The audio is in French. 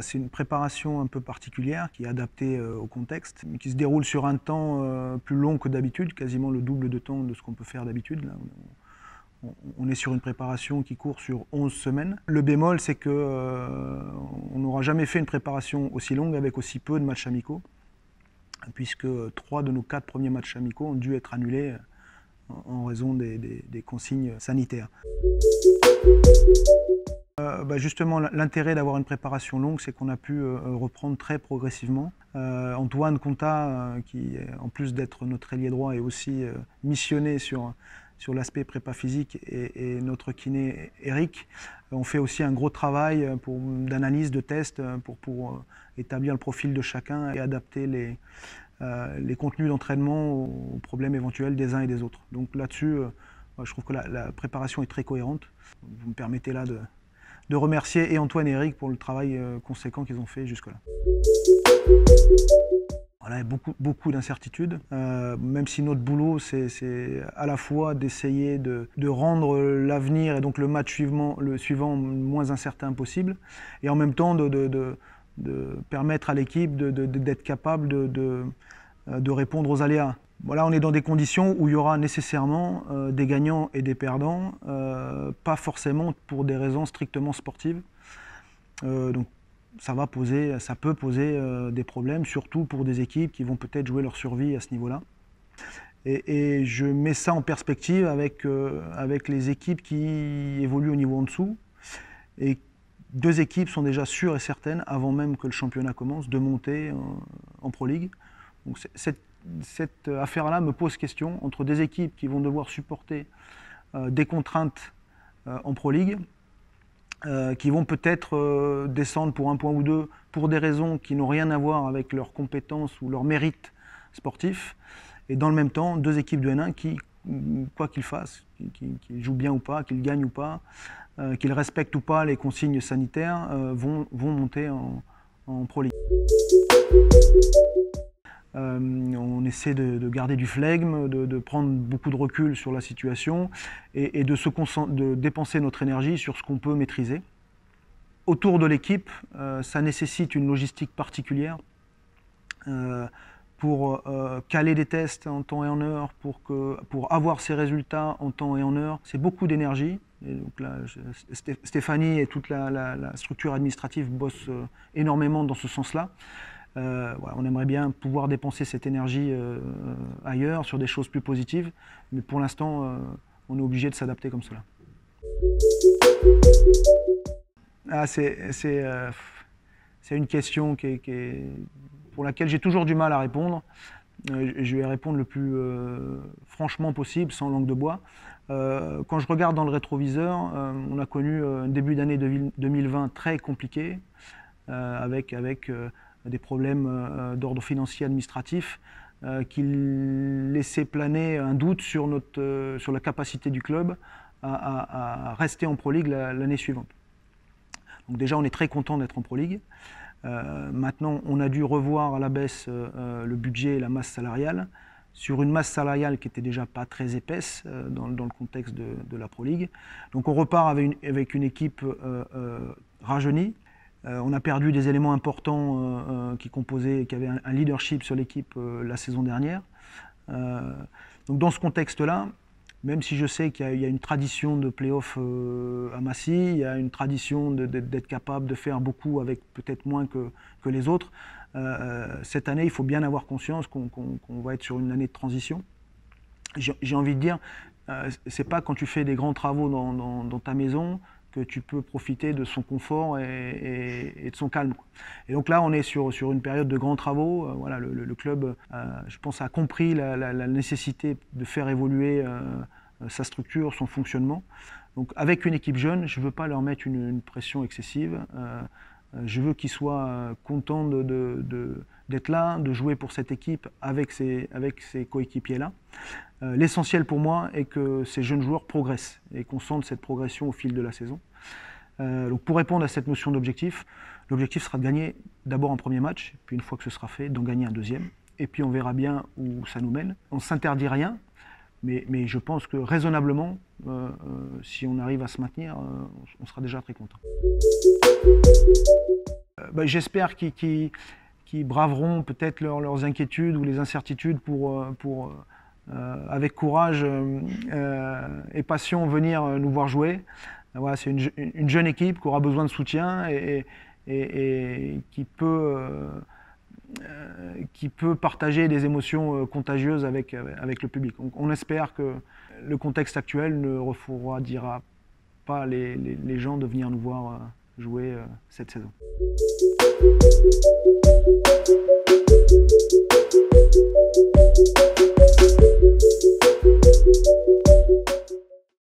C'est une préparation un peu particulière qui est adaptée au contexte, qui se déroule sur un temps plus long que d'habitude, quasiment le double de temps de ce qu'on peut faire d'habitude. On est sur une préparation qui court sur 11 semaines. Le bémol, c'est qu'on n'aura jamais fait une préparation aussi longue avec aussi peu de matchs amicaux, puisque 3 de nos 4 premiers matchs amicaux ont dû être annulés en raison des consignes sanitaires. Justement, l'intérêt d'avoir une préparation longue, c'est qu'on a pu reprendre très progressivement. Antoine Conta, qui en plus d'être notre ailier droit, est aussi missionné sur l'aspect prépa physique, et notre kiné Eric, on fait aussi un gros travail d'analyse, de test pour établir le profil de chacun et adapter les contenus d'entraînement aux problèmes éventuels des uns et des autres. Donc là-dessus, je trouve que la préparation est très cohérente. Vous me permettez là de remercier et Antoine et Eric pour le travail conséquent qu'ils ont fait jusque-là. Voilà, il y a beaucoup d'incertitudes, même si notre boulot, c'est à la fois d'essayer de rendre l'avenir et donc le match suivant le moins incertain possible, et en même temps de permettre à l'équipe d'être capable de répondre aux aléas. Voilà, on est dans des conditions où il y aura nécessairement des gagnants et des perdants, pas forcément pour des raisons strictement sportives. Donc ça peut poser des problèmes, surtout pour des équipes qui vont peut-être jouer leur survie à ce niveau-là. Et je mets ça en perspective avec les équipes qui évoluent au niveau en dessous. Et 2 équipes sont déjà sûres et certaines, avant même que le championnat commence, de monter en Pro League. Donc cette affaire-là me pose question entre des équipes qui vont devoir supporter des contraintes en Pro League, qui vont peut-être descendre pour un point ou deux pour des raisons qui n'ont rien à voir avec leurs compétences ou leur mérite sportif, et dans le même temps 2 équipes de N1 qui, quoi qu'ils fassent, qu'ils jouent bien ou pas, qu'ils gagnent ou pas, qu'ils respectent ou pas les consignes sanitaires, vont monter en Pro League. On essaie de garder du flegme, de prendre beaucoup de recul sur la situation et de dépenser notre énergie sur ce qu'on peut maîtriser. Autour de l'équipe, ça nécessite une logistique particulière pour caler des tests en temps et en heure, pour avoir ces résultats en temps et en heure. C'est beaucoup d'énergie. Et donc là, Stéphanie et toute la structure administrative bossent énormément dans ce sens-là. Voilà, on aimerait bien pouvoir dépenser cette énergie ailleurs, sur des choses plus positives, mais pour l'instant, on est obligé de s'adapter comme cela. C'est une question pour laquelle j'ai toujours du mal à répondre. Je vais répondre le plus franchement possible, sans langue de bois. Quand je regarde dans le rétroviseur, on a connu un début d'année 2020 très compliqué, avec des problèmes d'ordre financier administratif qui laissaient planer un doute sur la capacité du club à rester en Pro League l'année suivante. Donc déjà, on est très content d'être en Pro League. Maintenant, on a dû revoir à la baisse le budget et la masse salariale, sur une masse salariale qui n'était déjà pas très épaisse dans le contexte de la Pro League. Donc on repart avec une équipe rajeunie. On a perdu des éléments importants qui avaient un leadership sur l'équipe la saison dernière. Donc dans ce contexte-là, même si je sais qu'il y a une tradition de play-off à Massy, il y a une tradition d'être capable de faire beaucoup avec peut-être moins que les autres, cette année, il faut bien avoir conscience qu'on va être sur une année de transition. J'ai envie de dire, c'est pas quand tu fais des grands travaux dans ta maison que tu peux profiter de son confort et de son calme. Et donc là, on est sur une période de grands travaux. Voilà, le club, je pense, a compris la nécessité de faire évoluer sa structure, son fonctionnement. Donc avec une équipe jeune, je ne veux pas leur mettre une pression excessive. Je veux qu'ils soient contents d'être là, de jouer pour cette équipe avec ses coéquipiers-là. L'essentiel pour moi est que ces jeunes joueurs progressent et qu'on sente cette progression au fil de la saison. Donc pour répondre à cette notion d'objectif, l'objectif sera de gagner d'abord un premier match, puis une fois que ce sera fait, d'en gagner un deuxième. Et puis on verra bien où ça nous mène. On ne s'interdit rien, Mais je pense que raisonnablement, si on arrive à se maintenir, on sera déjà très content. J'espère qu'ils braveront peut-être leurs inquiétudes ou les incertitudes pour avec courage et passion, venir nous voir jouer. Voilà, c'est une jeune équipe qui aura besoin de soutien et qui peut partager des émotions contagieuses avec le public. On espère que le contexte actuel ne refroidira pas les gens de venir nous voir jouer cette saison.